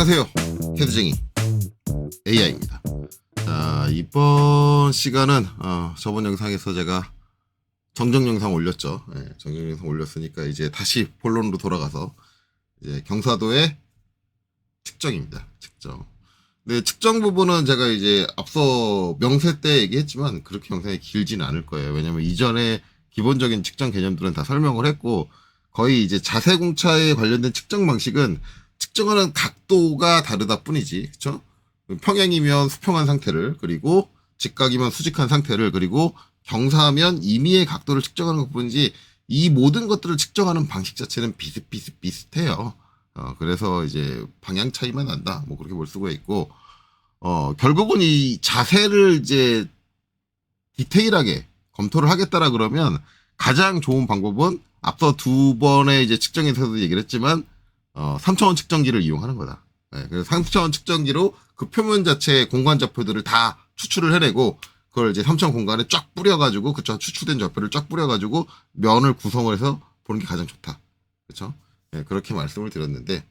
안녕하세요. 캐드쟁이 AI입니다. 자, 이번 시간은 저번 영상에서 제가 정정 영상 올렸죠. 네, 정정 영상 올렸으니까 이제 다시 본론으로 돌아가서 이제 경사도의 측정입니다. 측정. 근데 측정 부분은 제가 이제 앞서 명세 때 얘기했지만 그렇게 영상이 길지는 않을 거예요. 왜냐면 이전에 기본적인 측정 개념들은 다 설명을 했고, 거의 이제 자세 공차에 관련된 측정 방식은 측정하는 각도가 다르다 뿐이지, 그쵸? 평행이면 수평한 상태를, 그리고 직각이면 수직한 상태를, 그리고 경사하면 임의의 각도를 측정하는 것 뿐이지, 이 모든 것들을 측정하는 방식 자체는 비슷해요. 그래서 이제 방향 차이만 난다, 뭐 그렇게 볼 수가 있고, 결국은 이 자세를 이제 디테일하게 검토를 하겠다라 그러면 가장 좋은 방법은 앞서 두 번의 이제 측정에서도 얘기를 했지만 3차원 측정기를 이용하는 거다. 네, 그래서 3차원 측정기로 그 표면 자체의 공간 좌표들을 다 추출을 해내고, 그걸 이제 3차원 공간에 쫙 뿌려가지고, 그쵸, 추출된 좌표를 쫙 뿌려가지고 면을 구성을 해서 보는 게 가장 좋다. 그쵸? 네, 그렇게 말씀을 드렸는데,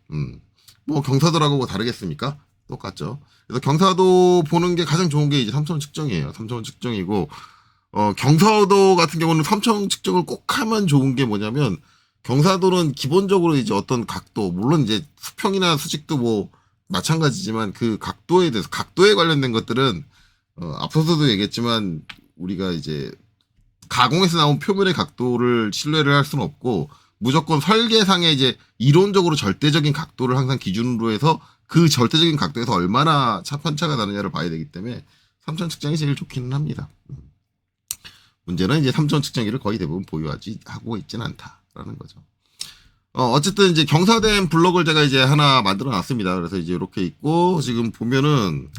뭐 경사도라고 뭐 다르겠습니까? 똑같죠. 그래서 경사도 보는 게 가장 좋은 게 이제 3차원 측정이에요. 3차원 측정이고, 경사도 같은 경우는 3차원 측정을 꼭 하면 좋은 게 뭐냐면, 경사도는 기본적으로 이제 어떤 각도, 물론 이제 수평이나 수직도 뭐 마찬가지지만 그 각도에 대해서, 각도에 관련된 것들은, 앞서서도 얘기했지만 우리가 이제 가공해서 나온 표면의 각도를 신뢰를 할 수는 없고, 무조건 설계상에 이제 이론적으로 절대적인 각도를 항상 기준으로 해서 그 절대적인 각도에서 얼마나 편차가 나느냐를 봐야 되기 때문에 3차원 측정이 제일 좋기는 합니다. 문제는 이제 3차원 측정기를 거의 대부분 하고 있지는 않다라는 거죠. 어쨌든 이제 경사된 블럭을 제가 이제 하나 만들어 놨습니다. 그래서 이제 이렇게 있고, 지금 보면은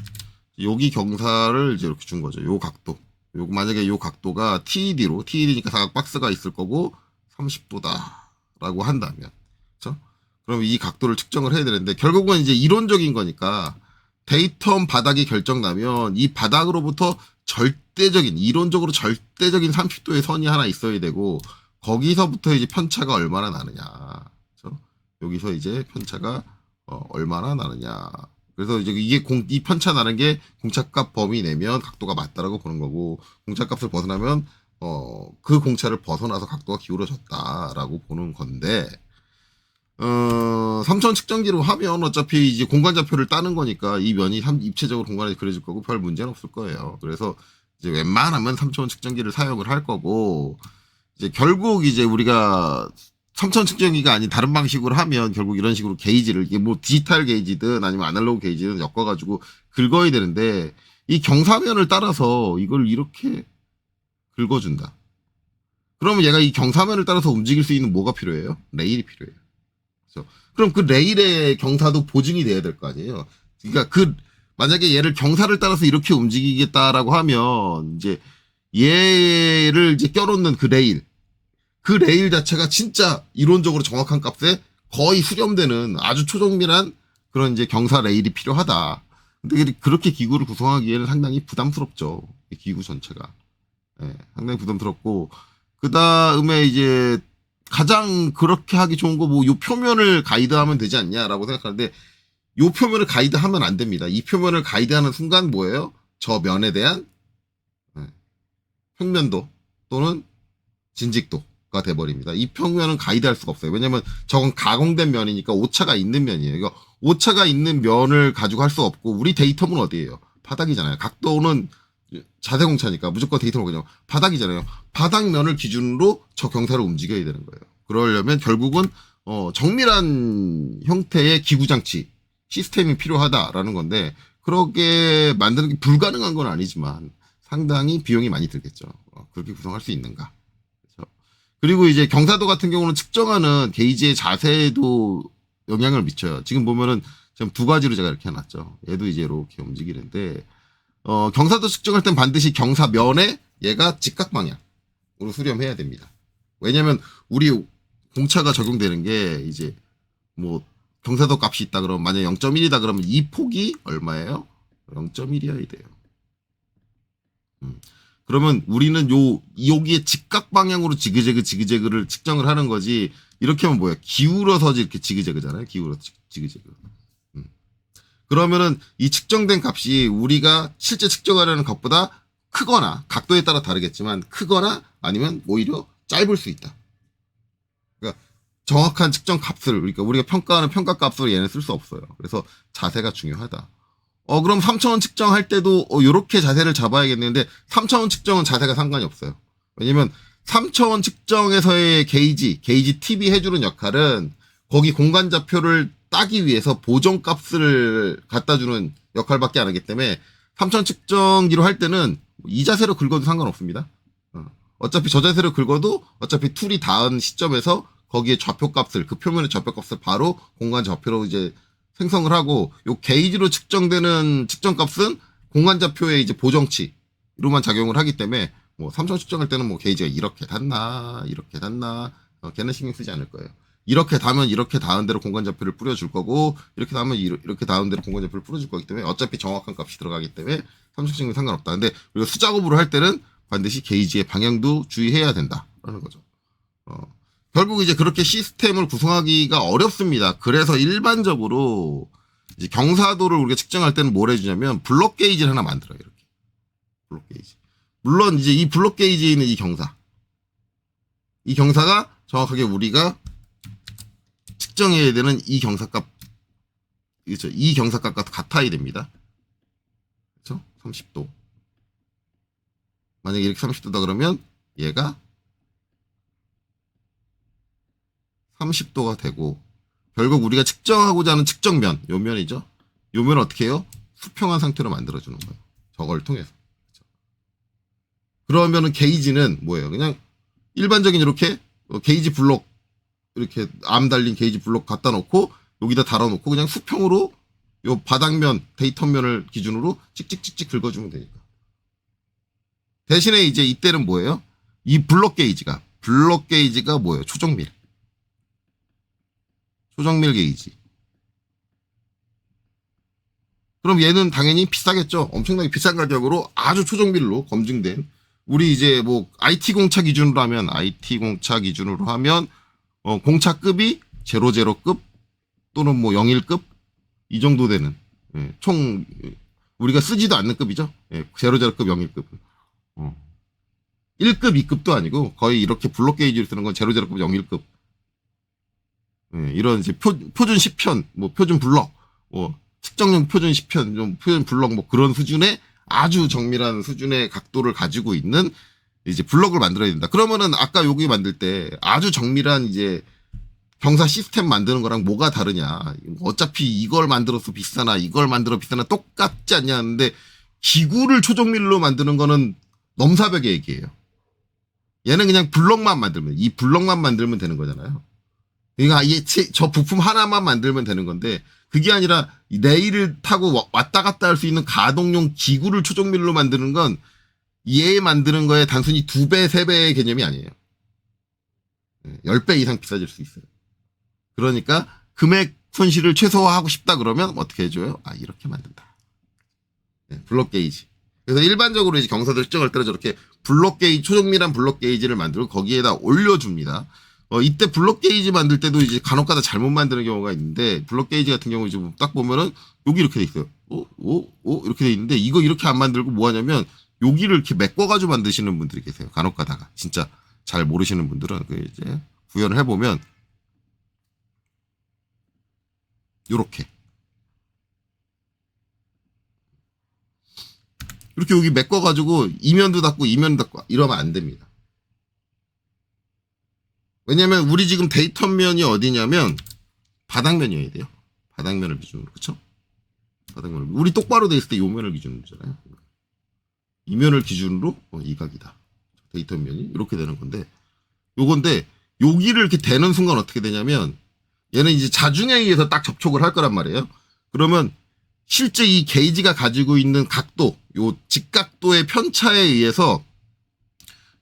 여기 경사를 이제 이렇게 준 거죠. 요 각도. 만약에 요 각도가 TED니까 사각 박스가 있을 거고 30도다라고 한다면, 그렇죠? 그럼 이 각도를 측정을 해야 되는데, 결국은 이제 이론적인 거니까 데이터 바닥이 결정나면 이 바닥으로부터 이론적으로 절대적인 30도의 선이 하나 있어야 되고, 거기서부터 이제 편차가 얼마나 나느냐. 그렇죠? 여기서 이제 편차가 얼마나 나느냐. 그래서 이제 이 편차 나는 게 공차값 범위 내면 각도가 맞다라고 보는 거고, 공차값을 벗어나면 그 공차를 벗어나서 각도가 기울어졌다라고 보는 건데, 3차원 측정기로 하면 어차피 이제 공간 좌표를 따는 거니까 이 면이 입체적으로 공간에 그려질 거고 별 문제는 없을 거예요. 그래서 이제 웬만하면 3차원 측정기를 사용을 할 거고, 이제 결국 이제 우리가 3차원 측정기가 아닌 다른 방식으로 하면 결국 이런 식으로 게이지를, 이게 뭐 디지털 게이지든 아니면 아날로그 게이지든 엮어가지고 긁어야 되는데, 이 경사면을 따라서 이걸 이렇게 긁어준다. 그러면 얘가 이 경사면을 따라서 움직일 수 있는 뭐가 필요해요? 레일이 필요해요. 그렇죠? 그럼 그 레일의 경사도 보증이 돼야 될 거 아니에요. 그러니까 만약에 얘를 경사를 따라서 이렇게 움직이겠다라고 하면, 이제 얘를 이제 껴놓는 그 레일 자체가 진짜 이론적으로 정확한 값에 거의 수렴되는 아주 초정밀한 그런 이제 경사 레일이 필요하다. 근데 그렇게 기구를 구성하기에는 상당히 부담스럽죠. 이 기구 전체가. 네, 상당히 부담스럽고, 그 다음에 이제 가장 그렇게 하기 좋은 거, 뭐 요 표면을 가이드하면 되지 않냐라고 생각하는데, 요 표면을 가이드하면 안 됩니다. 이 표면을 가이드하는 순간 뭐예요? 저 면에 대한 평면도 또는 진직도가 돼버립니다. 이 평면은 가이드할 수가 없어요. 왜냐면 저건 가공된 면이니까 오차가 있는 면이에요. 이거 오차가 있는 면을 가지고 할 수 없고, 우리 데이터는 어디예요? 바닥이잖아요. 각도는 자세공차니까 무조건 데이터는 그냥 바닥이잖아요. 바닥면을 기준으로 저 경사를 움직여야 되는 거예요. 그러려면 결국은 정밀한 형태의 기구장치 시스템이 필요하다라는 건데, 그렇게 만드는 게 불가능한 건 아니지만 상당히 비용이 많이 들겠죠. 그렇게 구성할 수 있는가. 그렇죠? 그리고 이제 경사도 같은 경우는 측정하는 게이지의 자세에도 영향을 미쳐요. 지금 보면은 지금 두 가지로 제가 이렇게 해놨죠. 얘도 이제 이렇게 움직이는데, 경사도 측정할 땐 반드시 경사면에 얘가 직각 방향으로 수렴해야 됩니다. 왜냐면 우리 공차가 적용되는 게 이제 뭐 경사도 값이 있다 그러면, 만약에 0.1이다 그러면 이 폭이 얼마예요? 0.1이어야 돼요. 그러면 우리는 여기에 직각 방향으로 지그재그를 측정을 하는 거지, 이렇게 하면 뭐야? 기울어서 이렇게 지그재그잖아요. 기울어서 지그재그. 그러면은 이 측정된 값이 우리가 실제 측정하려는 값보다 크거나 각도에 따라 다르겠지만 크거나 아니면 오히려 짧을 수 있다. 그러니까 정확한 측정 값을 그러니까 우리가 평가하는 평가 값으로 얘는 쓸 수 없어요. 그래서 자세가 중요하다. 그럼 3차원 측정할 때도 요렇게 자세를 잡아야겠는데 3차원 측정은 자세가 상관이 없어요. 왜냐면 3차원 측정에서의 게이지 팁이 해주는 역할은 거기 공간 좌표를 따기 위해서 보정값을 갖다 주는 역할밖에 안 하기 때문에 3차원 측정기로 할 때는 이 자세로 긁어도 상관없습니다. 어차피 저 자세로 긁어도 어차피 툴이 닿은 시점에서 거기에 좌표값을 그 표면의 좌표값을 바로 공간 좌표로 이제 생성을 하고 요 게이지로 측정되는 측정값은 공간 좌표의 이제 보정치로만 작용을 하기 때문에 뭐 3차원 측정할 때는 뭐 게이지가 이렇게 닿나 이렇게 닿나 걔는 신경 쓰지 않을 거예요. 이렇게 닿으면 이렇게 닿은 대로 공간 좌표를 뿌려줄 거고 이렇게 닿으면 이렇게 닿은 대로 공간 좌표를 뿌려줄 거기 때문에 어차피 정확한 값이 들어가기 때문에 3차원 측정은 상관없다. 근데 우리가 수작업으로 할 때는 반드시 게이지의 방향도 주의해야 된다라는 거죠. 결국 이제 그렇게 시스템을 구성하기가 어렵습니다. 그래서 일반적으로 이제 경사도를 우리가 측정할 때는 뭘 해주냐면 블록 게이지를 하나 만들어요. 이렇게 블록 게이지. 물론 이제 이 블록 게이지에 있는 이 경사가 정확하게 우리가 측정해야 되는 이 경사값, 그렇죠? 이 경사값과 같아야 됩니다. 그렇죠? 30도. 만약에 이렇게 30도다 그러면 얘가 30도가 되고 결국 우리가 측정하고자 하는 측정면, 요 면이죠. 요 면을 어떻게 해요? 수평한 상태로 만들어주는 거예요. 저걸 통해서. 그러면은 게이지는 뭐예요? 그냥 일반적인 이렇게 게이지 블록 이렇게 암 달린 게이지 블록 갖다 놓고 여기다 달아놓고 그냥 수평으로 요 바닥면, 데이터면을 기준으로 찍찍찍찍 긁어주면 되니까. 대신에 이제 이때는 뭐예요? 이 블록 게이지가 뭐예요? 초정밀 게이지. 그럼 얘는 당연히 비싸겠죠. 엄청나게 비싼 가격으로 아주 초정밀로 검증된 우리 이제 뭐 IT 공차 기준으로 하면 공차급이 00급 또는 뭐 01급 이 정도 되는 총 우리가 쓰지도 않는 급이죠. 00급 01급 1급 2급도 아니고 거의 이렇게 블록 게이지를 쓰는 건 00급 01급 이런 이제 표준 10편 뭐 표준 블럭 뭐 측정용 표준 10편 좀 표준 블럭 뭐 그런 수준의 아주 정밀한 수준의 각도를 가지고 있는 이제 블럭을 만들어야 된다. 그러면은 아까 여기 만들 때 아주 정밀한 이제 경사 시스템 만드는 거랑 뭐가 다르냐. 어차피 이걸 만들어서 비싸나 이걸 만들어 비싸나 똑같지 않냐 하는데 기구를 초정밀로 만드는 거는 넘사벽의 얘기예요. 얘는 그냥 블럭만 만들면 이 블럭만 만들면 되는 거잖아요. 그러니까 저 부품 하나만 만들면 되는 건데 그게 아니라 레일을 타고 왔다 갔다 할 수 있는 가동용 기구를 초정밀로 만드는 건 얘 만드는 거에 단순히 2배, 3배의 개념이 아니에요. 10배 이상 비싸질 수 있어요. 그러니까 금액 손실을 최소화하고 싶다 그러면 어떻게 해줘요? 이렇게 만든다. 블록 게이지. 그래서 일반적으로 이제 경사도 측정할 때는 저렇게 블록 게이지, 초정밀한 블록 게이지를 만들고 거기에다 올려줍니다. 이때 블록 게이지 만들 때도 이제 간혹가다 잘못 만드는 경우가 있는데 블록 게이지 같은 경우 이제 딱 보면은 여기 이렇게 돼 있어요. 이렇게 돼 있는데 이거 이렇게 안 만들고 뭐 하냐면 여기를 이렇게 메꿔가지고 만드시는 분들이 계세요. 간혹가다가 진짜 잘 모르시는 분들은 그 이제 구현을 해보면 요렇게 이렇게 여기 메꿔가지고 이면도 닫고 이면도 닫고 이러면 안 됩니다. 왜냐면 우리 지금 데이터면이 어디냐면 바닥면이어야 돼요. 바닥면을 기준으로. 그쵸? 바닥면을. 우리 똑바로 돼 있을 때 요 면을 기준으로 잖아요. 이 면을 기준으로 이 각이다. 데이터면이 이렇게 되는 건데 요건데 여기를 이렇게 대는 순간 어떻게 되냐면 얘는 이제 자중에 의해서 딱 접촉을 할 거란 말이에요. 그러면 실제 이 게이지가 가지고 있는 각도, 요 직각도의 편차에 의해서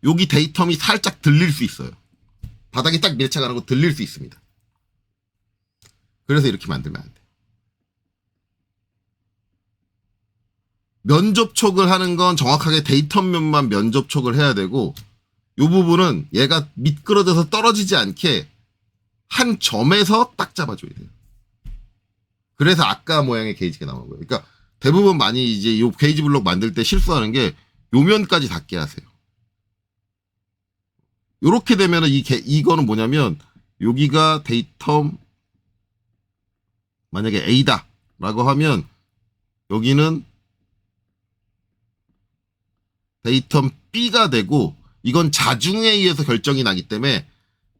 여기 데이텀이 살짝 들릴 수 있어요. 바닥이 딱 밀착하는 거 들릴 수 있습니다. 그래서 이렇게 만들면 안 돼. 면접촉을 하는 건 정확하게 데이터면만 면접촉을 해야 되고 이 부분은 얘가 미끄러져서 떨어지지 않게 한 점에서 딱 잡아줘야 돼요. 그래서 아까 모양의 게이지가 나오는 거예요. 그러니까 대부분 많이 이제 요 게이지 블록 만들 때 실수하는 게 요면까지 닿게 하세요. 요렇게 되면은 이거는 뭐냐면 여기가 데이텀 만약에 A다 라고 하면 여기는 데이텀 B가 되고 이건 자중에 의해서 결정이 나기 때문에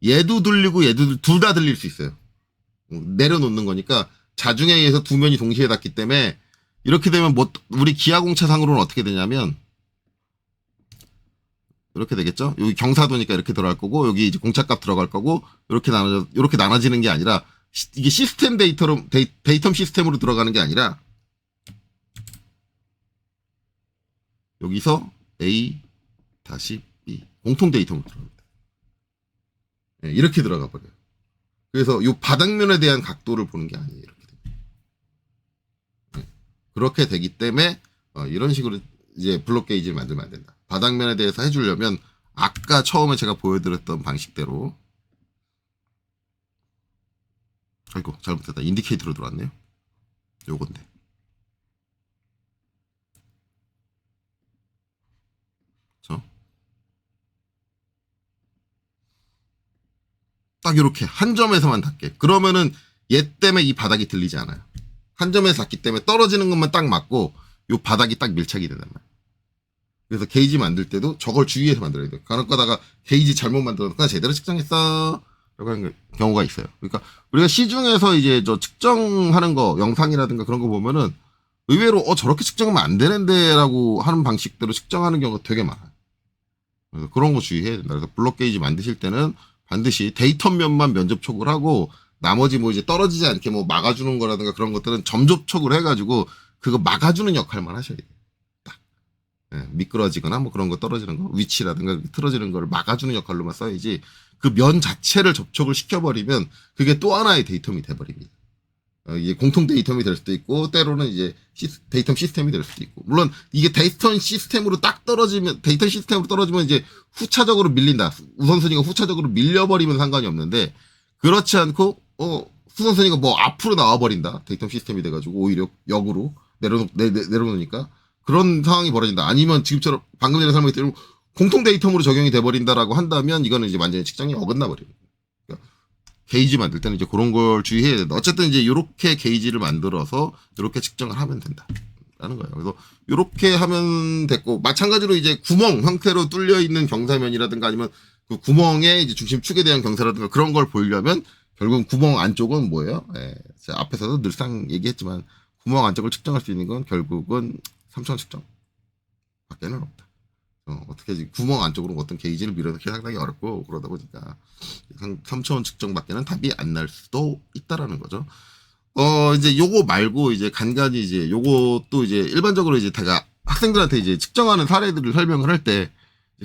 얘도 들리고 얘도 둘 다 들릴 수 있어요. 내려놓는 거니까 자중에 의해서 두 면이 동시에 닿기 때문에 이렇게 되면 뭐 우리 기하공차상으로는 어떻게 되냐면 이렇게 되겠죠. 여기 경사도니까 이렇게 들어갈 거고 여기 이제 공차값 들어갈 거고 이렇게 나눠지는 게 아니라 이게 시스템 데이텀 시스템으로 들어가는 게 아니라 여기서 A 다시 B 공통 데이터로 들어갑니다. 네, 이렇게 들어가 버려요. 그래서 이 바닥면에 대한 각도를 보는 게 아니에요. 이렇게 됩니다. 네, 그렇게 되기 때문에 이런 식으로 이제 블록 게이지를 만들면 안 된다. 바닥면에 대해서 해주려면 아까 처음에 제가 보여드렸던 방식대로 아이고 잘못했다. 인디케이터로 들어왔네요. 요건데. 딱 이렇게 한 점에서만 닿게. 그러면은 얘 때문에 이 바닥이 들리지 않아요. 한 점에서 닿기 때문에 떨어지는 것만 딱 맞고 요 바닥이 딱 밀착이 된단 말이에요. 그래서 게이지 만들 때도 저걸 주의해서 만들어야 돼요. 간혹 가다가 게이지 잘못 만들어서 제대로 측정했어 라고 하는 경우가 있어요. 그러니까 우리가 시중에서 이제 저 측정하는 거 영상이라든가 그런 거 보면은 의외로 저렇게 측정하면 안 되는데 라고 하는 방식대로 측정하는 경우가 되게 많아요. 그래서 그런 거 주의해야 된다. 그래서 블록 게이지 만드실 때는 반드시 데이터 면만 면접촉을 하고 나머지 뭐 이제 떨어지지 않게 뭐 막아주는 거라든가 그런 것들은 점접촉을 해가지고 그거 막아주는 역할만 하셔야 돼요. 딱. 예, 미끄러지거나 뭐 그런 거 떨어지는 거 위치라든가 틀어지는 거를 막아주는 역할로만 써야지 그 면 자체를 접촉을 시켜버리면 그게 또 하나의 데이텀이 돼버립니다. 이게 공통 데이텀이 될 수도 있고 때로는 이제 데이텀 시스템이 될 수도 있고 물론 이게 데이텀 시스템으로 떨어지면 이제 후차적으로 밀린다. 우선순위가 후차적으로 밀려버리면 상관이 없는데 그렇지 않고 우선순위가 뭐 앞으로 나와버린다. 데이텀 시스템이 돼가지고 오히려 역으로 내려놓으니까 그런 상황이 벌어진다. 아니면 지금처럼 방금 전에 설명했던 공통 데이텀으로 적용이 돼버린다라고 한다면 이거는 이제 완전히 측정이 어긋나 버려요. 게이지 만들 때는 이제 그런 걸 주의해야 된다. 어쨌든 이제 이렇게 게이지를 만들어서 이렇게 측정을 하면 된다라는 거예요. 그래서 이렇게 하면 됐고 마찬가지로 이제 구멍 형태로 뚫려 있는 경사면이라든가 아니면 그 구멍의 이제 중심축에 대한 경사라든가 그런 걸 보려면 결국은 구멍 안쪽은 뭐예요? 제가 앞에서도 늘상 얘기했지만 구멍 안쪽을 측정할 수 있는 건 결국은 3차원 측정 밖에는 없다. 어떻게 구멍 안쪽으로 어떤 게이지를 밀어넣기 상당히 어렵고 그러다 보니까 3차원 측정밖에는 답이 안 날 수도 있다라는 거죠. 이제 요거 말고 이제 간간히 이제 요것도 이제 일반적으로 이제 제가 학생들한테 이제 측정하는 사례들을 설명을 할 때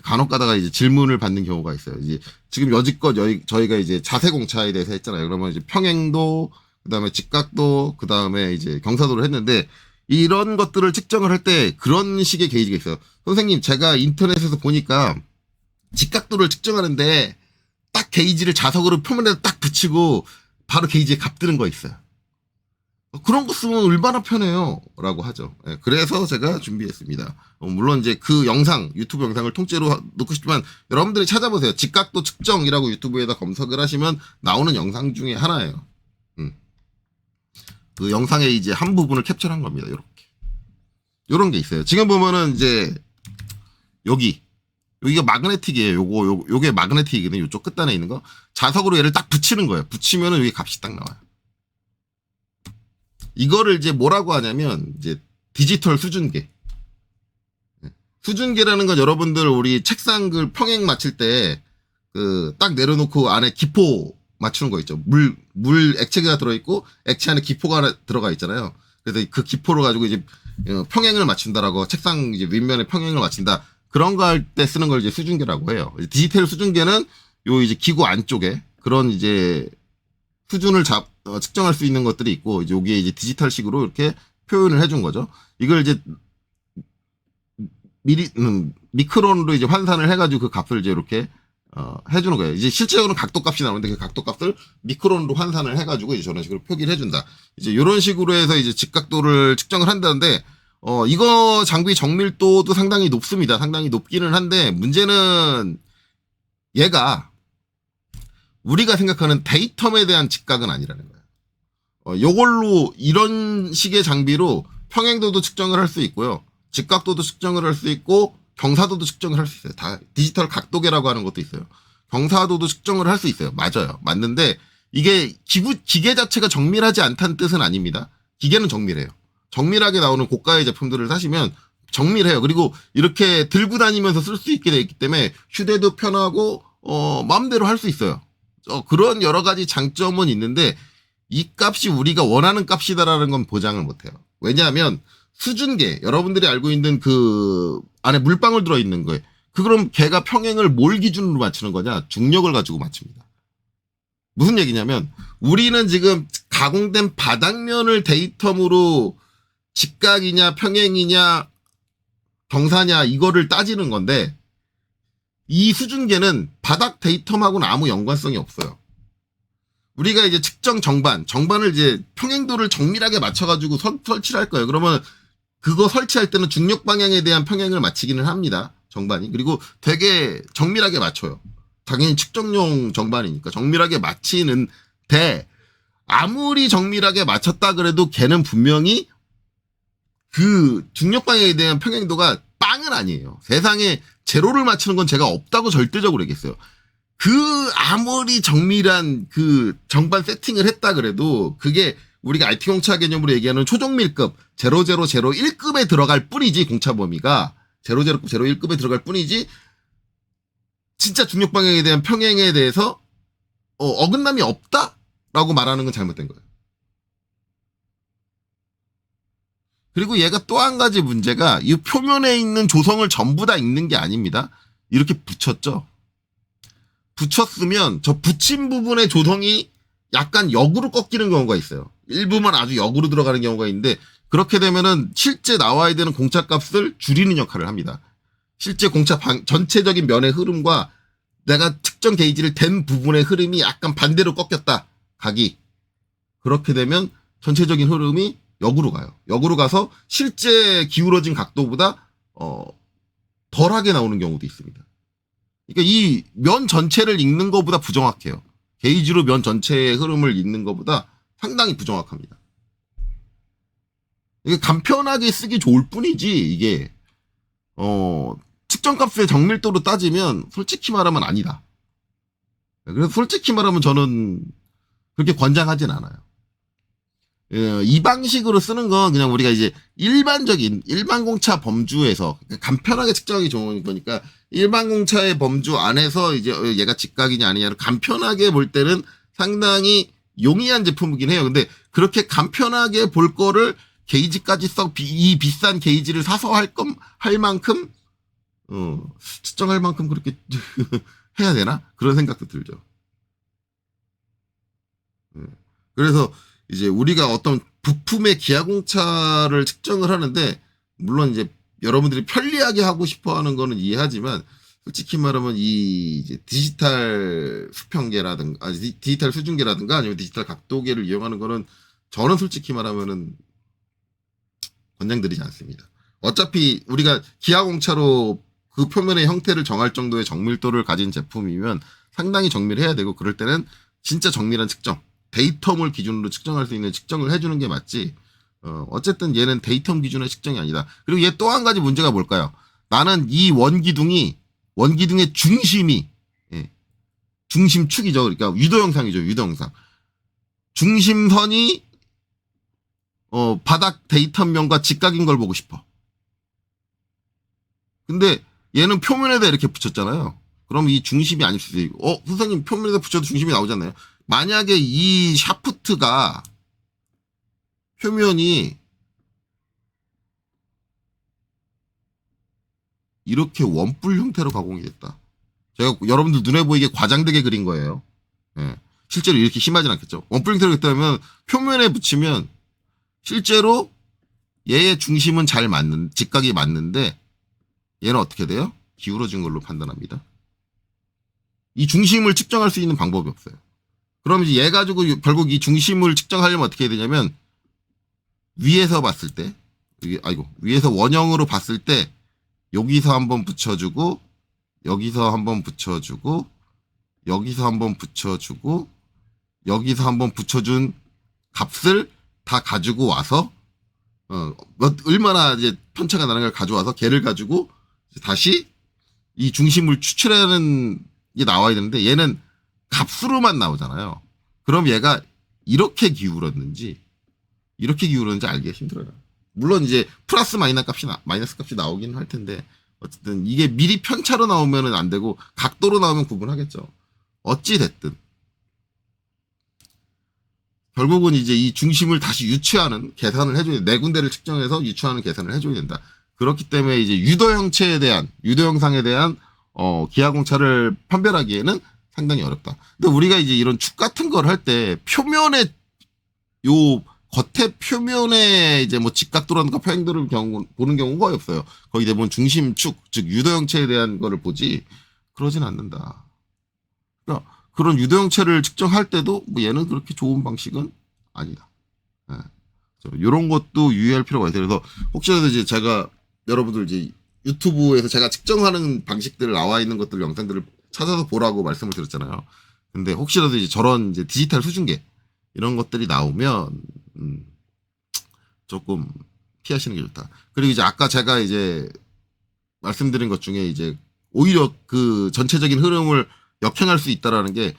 간혹 가다가 이제 질문을 받는 경우가 있어요. 이제 지금 여지껏 저희가 이제 자세 공차에 대해서 했잖아요. 그러면 이제 평행도, 그다음에 직각도, 그다음에 이제 경사도를 했는데 이런 것들을 측정을 할 때 그런 식의 게이지가 있어요. 선생님, 제가 인터넷에서 보니까 직각도를 측정하는데 딱 게이지를 자석으로 표면에다 딱 붙이고 바로 게이지에 값 뜨는 거 있어요. 그런 거 쓰면 얼마나 편해요 라고 하죠. 그래서 제가 준비했습니다. 물론 이제 그 영상, 유튜브 영상을 통째로 놓고 싶지만 여러분들이 찾아보세요. 직각도 측정이라고 유튜브에다 검색을 하시면 나오는 영상 중에 하나예요. 그 영상의 이제 한 부분을 캡처한 겁니다. 이렇게. 요런 게 있어요. 지금 보면은 이제 여기가 마그네틱이에요. 요게 마그네틱이거든요. 요쪽 끝단에 있는 거. 자석으로 얘를 딱 붙이는 거예요. 붙이면은 여기 값이 딱 나와요. 이거를 이제 뭐라고 하냐면 이제 디지털 수준계. 수준계라는 건 여러분들 우리 책상 그 평행 맞출 때 그 딱 내려놓고 안에 기포 맞추는 거 있죠. 물 액체가 들어있고 액체 안에 기포가 하나 들어가 있잖아요. 그래서 그 기포를 가지고 이제 평행을 맞춘다라고 책상 이제 윗면에 평행을 맞춘다. 그런 거 할 때 쓰는 걸 이제 수준계라고 해요. 디지털 수준계는 요 이제 기구 안쪽에 그런 이제 수준을 측정할 수 있는 것들이 있고 이제 여기에 이제 디지털식으로 이렇게 표현을 해준 거죠. 이걸 이제 미크론으로 이제 환산을 해가지고 그 값을 이제 이렇게 해주는 거예요. 이제 실제로는 각도값이 나오는데 그 각도값을 미크론으로 환산을 해가지고 이제 저런 식으로 표기를 해준다. 이제 이런 식으로 해서 이제 직각도를 측정을 한다는데 이거 장비 정밀도도 상당히 높습니다. 상당히 높기는 한데 문제는 얘가 우리가 생각하는 데이텀에 대한 직각은 아니라는 거예요. 요걸로 이런 식의 장비로 평행도도 측정을 할 수 있고요. 직각도도 측정을 할 수 있고 경사도도 측정을 할 수 있어요. 다 디지털 각도계라고 하는 것도 있어요. 경사도도 측정을 할 수 있어요. 맞아요. 맞는데 이게 기계 자체가 정밀하지 않다는 뜻은 아닙니다. 기계는 정밀해요. 정밀하게 나오는 고가의 제품들을 사시면 정밀해요. 그리고 이렇게 들고 다니면서 쓸 수 있게 돼 있기 때문에 휴대도 편하고 마음대로 할 수 있어요. 그런 여러 가지 장점은 있는데 이 값이 우리가 원하는 값이다라는 건 보장을 못해요. 왜냐하면 수준계, 여러분들이 알고 있는 그 안에 물방울 들어있는 거예요. 그럼 걔가 평행을 뭘 기준으로 맞추는 거냐? 중력을 가지고 맞춥니다. 무슨 얘기냐면 우리는 지금 가공된 바닥면을 데이텀으로 직각이냐 평행이냐 경사냐 이거를 따지는 건데 이 수준계는 바닥 데이텀하고는 아무 연관성이 없어요. 우리가 이제 측정 정반을 이제 평행도를 정밀하게 맞춰가지고 설치를 할 거예요. 그러면 그거 설치할 때는 중력 방향에 대한 평행을 맞추기는 합니다. 정반이. 그리고 되게 정밀하게 맞춰요. 당연히 측정용 정반이니까 정밀하게 맞히는데 아무리 정밀하게 맞췄다 그래도 걔는 분명히 그 중력 방향에 대한 평행도가 빵은 아니에요. 세상에 제로를 맞추는 건 제가 없다고 절대적으로 얘기했어요. 그 아무리 정밀한 그 정반 세팅을 했다 그래도 그게 우리가 IT 공차 개념으로 얘기하는 초정밀급 0001급에 들어갈 뿐이지 공차 범위가 00급 01급에 들어갈 뿐이지 진짜 중력 방향에 대한 평행에 대해서 어긋남이 없다라고 말하는 건 잘못된 거예요. 그리고 얘가 또 한 가지 문제가 이 표면에 있는 조성을 전부 다 읽는 게 아닙니다. 이렇게 붙였죠. 붙였으면 저 붙인 부분의 조성이 약간 역으로 꺾이는 경우가 있어요. 일부만 아주 역으로 들어가는 경우가 있는데 그렇게 되면은 실제 나와야 되는 공차 값을 줄이는 역할을 합니다. 실제 공차 전체적인 면의 흐름과 내가 측정 게이지를 댄 부분의 흐름이 약간 반대로 꺾였다. 각이. 그렇게 되면 전체적인 흐름이 역으로 가요. 역으로 가서 실제 기울어진 각도보다 덜하게 나오는 경우도 있습니다. 그러니까 이 면 전체를 읽는 것보다 부정확해요. 게이지로 면 전체의 흐름을 읽는 것보다 상당히 부정확합니다. 이게 간편하게 쓰기 좋을 뿐이지 이게 측정값의 정밀도로 따지면 솔직히 말하면 아니다. 그래서 솔직히 말하면 저는 그렇게 권장하진 않아요. 이 방식으로 쓰는 건 그냥 우리가 이제 일반적인 일반 공차 범주에서 간편하게 측정하기 좋은 거니까 일반 공차의 범주 안에서 이제 얘가 직각이냐 아니냐를 간편하게 볼 때는 상당히 용이한 제품이긴 해요. 근데 그렇게 간편하게 볼 거를 게이지까지 이 비싼 게이지를 사서 할 만큼 측정할 만큼 그렇게 해야 되나? 그런 생각도 들죠. 그래서 이제 우리가 어떤 부품의 기하공차를 측정을 하는데 물론 이제 여러분들이 편리하게 하고 싶어 하는 거는 이해하지만 솔직히 말하면 이 이제 디지털 수평계라든가 디지털 수준계라든가 아니면 디지털 각도계를 이용하는 거는 저는 솔직히 말하면은 권장드리지 않습니다. 어차피 우리가 기하공차로 그 표면의 형태를 정할 정도의 정밀도를 가진 제품이면 상당히 정밀해야 되고 그럴 때는 진짜 정밀한 측정 데이텀을 기준으로 측정할 수 있는 측정을 해주는 게 맞지. 어쨌든 얘는 데이텀 기준의 측정이 아니다. 그리고 얘 또 한 가지 문제가 뭘까요? 나는 이 원기둥의 중심이 중심축이죠. 그러니까 유도형상이죠. 유도형상. 중심선이 바닥 데이텀면과 직각인 걸 보고 싶어. 근데 얘는 표면에다 이렇게 붙였잖아요. 그럼 이 중심이 아닐 수도 있고 선생님 표면에다 붙여도 중심이 나오잖아요. 만약에 이 샤프트가 표면이 이렇게 원뿔 형태로 가공이 됐다. 제가 여러분들 눈에 보이게 과장되게 그린 거예요. 예. 실제로 이렇게 심하진 않겠죠. 원뿔 형태로 했다면 표면에 붙이면 실제로 얘의 중심은 직각이 맞는데 얘는 어떻게 돼요? 기울어진 걸로 판단합니다. 이 중심을 측정할 수 있는 방법이 없어요. 그럼 이제 얘 가지고 결국 이 중심을 측정하려면 어떻게 해야 되냐면 위에서 봤을 때 위에서 원형으로 봤을 때 여기서 한번 붙여주고 여기서 한번 붙여주고 여기서 한번 붙여주고 여기서 한번 붙여준 값을 다 가지고 와서 얼마나 이제 편차가 나는 걸 가져와서 걔를 가지고 다시 이 중심을 추출하는 게 나와야 되는데 얘는 값으로만 나오잖아요. 그럼 얘가 이렇게 기울었는지 알기가 힘들어요. 물론 이제 플러스 마이너스 값이 나오긴 할 텐데 어쨌든 이게 미리 편차로 나오면은 안 되고 각도로 나오면 구분하겠죠. 어찌 됐든 결국은 이제 이 중심을 다시 유추하는 계산을 해줘야 돼. 네 군데를 측정해서 유추하는 계산을 해줘야 된다. 그렇기 때문에 이제 유도 형상에 대한 기하공차를 판별하기에는 상당히 어렵다. 근데 우리가 이제 이런 축 같은 걸 할 때 겉에 표면에 이제 뭐 직각도라든가 평행도를 보는 경우가 거의 없어요. 거의 대부분 중심축, 즉 유도형체에 대한 거를 보지 그러진 않는다. 그러니까 그런 유도형체를 측정할 때도 뭐 얘는 그렇게 좋은 방식은 아니다. 이런 것도 유의할 필요가 있어요. 그래서 혹시라도 이제 제가 여러분들 이제 유튜브에서 제가 측정하는 방식들 나와 있는 것들 영상들을 찾아서 보라고 말씀을 드렸잖아요. 근데 혹시라도 이제 저런 이제 디지털 수준계 이런 것들이 나오면 조금 피하시는 게 좋다. 그리고 이제 아까 제가 이제 말씀드린 것 중에 이제 오히려 그 전체적인 흐름을 역행할 수 있다라는 게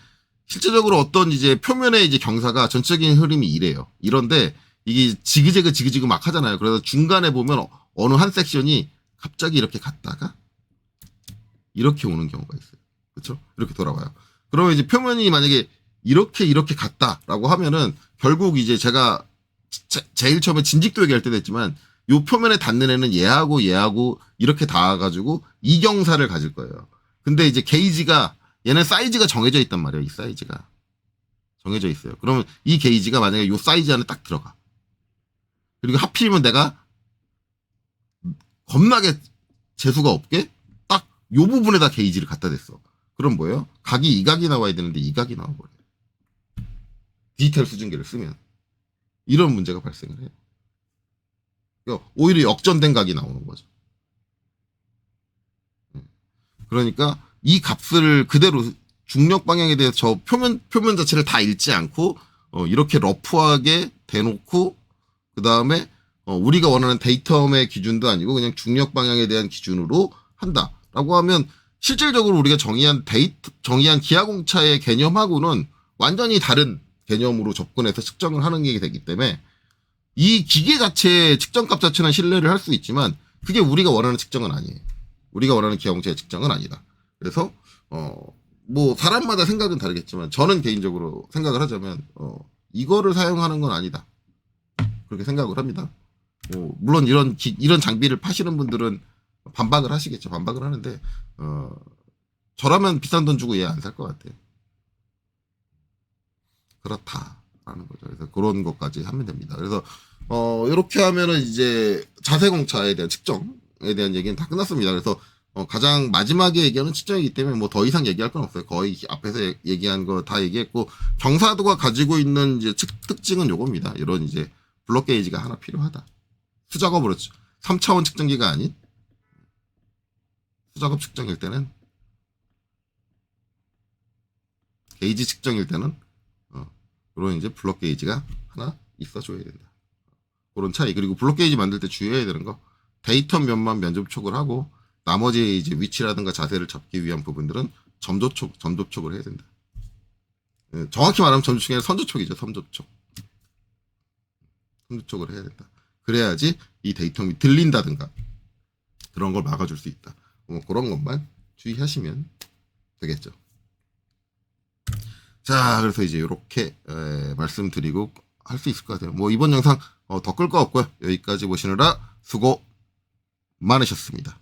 실제적으로 어떤 이제 표면의 이제 경사가 전체적인 흐름이 이래요. 이런데 이게 지그재그 막 하잖아요. 그래서 중간에 보면 어느 한 섹션이 갑자기 이렇게 갔다가 이렇게 오는 경우가 있어요. 그렇죠? 이렇게 돌아와요. 그러면 이제 표면이 만약에 이렇게 갔다라고 하면은 결국 이제 제가 제일 처음에 진직도 얘기할 때도 했지만 요 표면에 닿는 애는 얘하고 이렇게 닿아가지고 이경사를 가질 거예요. 근데 이제 게이지가 얘는 사이즈가 정해져 있단 말이에요. 이 사이즈가 정해져 있어요. 그러면 이 게이지가 만약에 요 사이즈 안에 딱 들어가. 그리고 하필이면 내가 겁나게 재수가 없게 딱 요 부분에다 게이지를 갖다 댔어. 그럼 뭐예요? 각이 이 각이 나와야 되는데 이 각이 나와버려요. 디지털 수증기를 쓰면 이런 문제가 발생을 해요. 그러니까 오히려 역전된 각이 나오는 거죠. 그러니까 이 값을 그대로 중력 방향에 대해서 저 표면 자체를 다 읽지 않고 이렇게 러프하게 대놓고 그 다음에 우리가 원하는 데이텀의 기준도 아니고 그냥 중력 방향에 대한 기준으로 한다라고 하면 실질적으로 우리가 정의한 기하공차의 개념하고는 완전히 다른 개념으로 접근해서 측정을 하는 게 되기 때문에 이 기계 자체의 측정값 자체는 신뢰를 할 수 있지만 그게 우리가 원하는 측정은 아니에요. 우리가 원하는 기하공차의 측정은 아니다. 그래서 뭐 사람마다 생각은 다르겠지만 저는 개인적으로 생각을 하자면 이거를 사용하는 건 아니다. 그렇게 생각을 합니다. 물론 이런 장비를 파시는 분들은 반박을 하시겠죠. 반박을 하는데 저라면 비싼 돈 주고 얘 안 살 것 같아요. 그렇다라는 거죠. 그래서 그런 것까지 하면 됩니다. 그래서 이렇게 하면은 이제 자세공차에 대한 측정에 대한 얘기는 다 끝났습니다. 그래서 가장 마지막에 얘기하는 측정이기 때문에 뭐 더 이상 얘기할 건 없어요. 거의 앞에서 얘기한 거 다 얘기했고 경사도가 가지고 있는 이제 특징은 요겁니다. 이런 이제 블록 게이지가 하나 필요하다. 수작업으로 3차원 측정기가 아닌 수작업 측정일 때는 게이지 측정일 때는 그런 이제 블록 게이지가 하나 있어줘야 된다. 그런 차이. 그리고 블록 게이지 만들 때 주의해야 되는 거 데이터 면만 면접촉을 하고 나머지 이제 위치라든가 자세를 잡기 위한 부분들은 점접촉을 해야 된다. 정확히 말하면 점접촉이 아니라 선접촉이죠. 선접촉을 해야 된다. 그래야지 이 데이터이 들린다든가 그런 걸 막아줄 수 있다. 그런 것만 주의하시면 되겠죠. 자, 그래서 이제 이렇게 말씀드리고 할 수 있을 것 같아요. 뭐 이번 영상 더 끌 거 없고요. 여기까지 보시느라 수고 많으셨습니다.